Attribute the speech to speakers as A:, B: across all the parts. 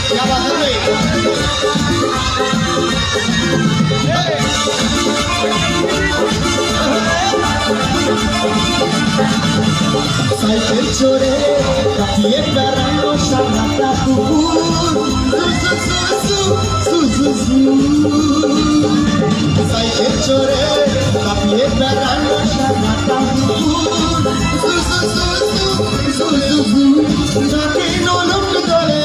A: क्या बात है भाई? साइकिल चोरे काफिए बेरानो शानाता कुकुर साइकिल चोरे काफिए बेरानो शानाता कुकुर जाके नौलुक दले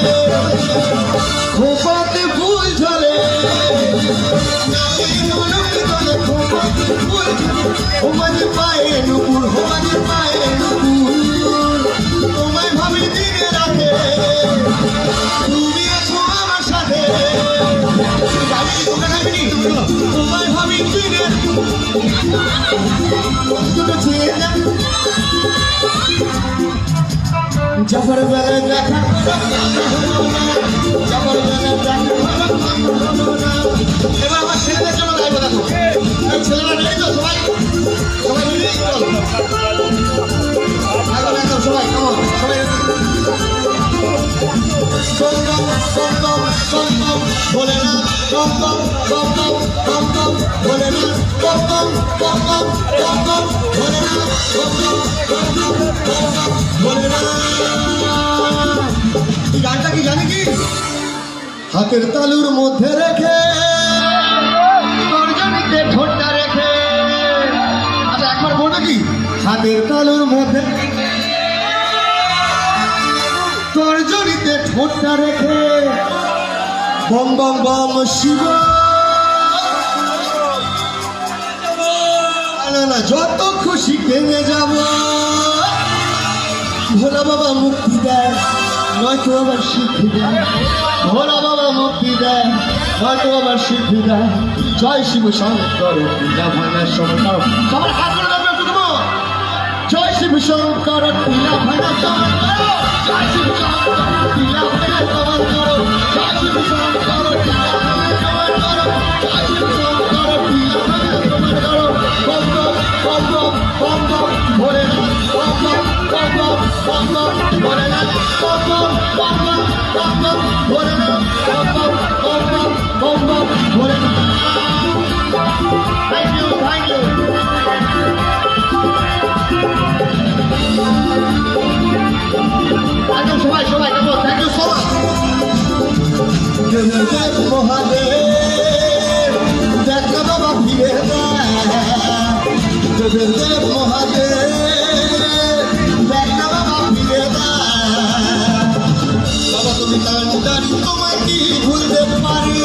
A: खोपाते फूल झले जाके नौलुक दले खोपाते फूल झले हो मजे पाए नुपुर हो मजे पाए नुपुर তোমায় ভাবি দিনে রাতে তুমি আছো আমার সাথে গাবি তোমরা গাবিনি তোমায় ভাবি দিনে তুমি ছুঁয়ে না জাফর বেলা দেখা জাফর বেলা দেখা এবার আমার ছেলেদের জন্য গাইবো দেখো এই ছেলেরা নেই তো সবাই সবাই মিলে চলো সবাই কেমন সবাই সঙ্গম সঙ্গম সঙ্গম বলে না সঙ্গম সঙ্গম সঙ্গম বলে না সঙ্গম সঙ্গম সঙ্গম বলে না সঙ্গম সঙ্গম সঙ্গম বলে না এই গানটা কি জানি কি হাতের তালুর মধ্যে রেখে তর্জনীতে ঠোঁটটা রেখে আচ্ছা একবার বলবে কি হাতের তালুর মধ্যে তর্জনীতে ঠোঁটটা রেখে বম বম বম শিব না যত খুশি ভেঙে যাব ভোলা বাবা মুক্তি দেয় নয়তো আবার শিক্ষি দেয় ভোলা বাবা মুক্তি দেয় নয়তো আবার শিক্ষি দেয় জয় শিব শঙ্কর পূজা ভাঙার শঙ্কর সবার হাত করে দেবে জয় শিব শঙ্কর পূজা ভাঙার শঙ্কর জয় শিব শঙ্কর পূজা ভাঙার শঙ্কর জয় শিব শঙ্কর পূজা ভাঙার শঙ্কর জয় শিব শঙ্কর পূজা ভাঙার শঙ্কর বম বম বম বম ভোলে না বম বম বম বম ভোলে না বম বম বম বম ভোলে না বম বম বম ভোলে না থ্যাংক ইউ একদম সবাই সবাই কেমন থ্যাংক ইউ সো মাচ দেব মহাদেব দেখা বাবা ফিরে দেব মহাদেব দেখা বাবা ফিরে বাবা তুমি কান্দারি তোমায় কি ভুলতে পারি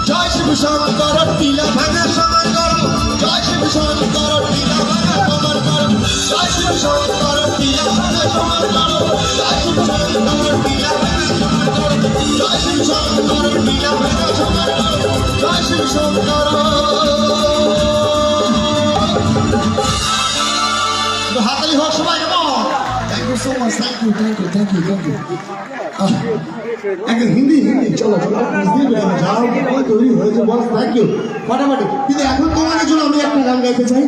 A: জয় শিব শঙ্কর টিলা ভাঙা সমান করো জয় শিব শঙ্কর টিলা ভাঙা সমান করো জয় শিব শঙ্কর টিলা ভাঙা সমান করো জয় শিব শঙ্কর টিলা ভাঙা সমান করো জয় শিব শঙ্কর টিলা ভাঙা সমান করো জয় শিব শঙ্কর হাতালি হোক সবাই কেমন thank you so much thank you thank you thank you thank you একদম হিন্দি হিন্দি চলো যাও তৈরি হয়েছে বস থ্যাংক ইউ ফাটাফাটি কিন্তু এখন তোমাদের জন্য আমি একটা গান গাইতে চাই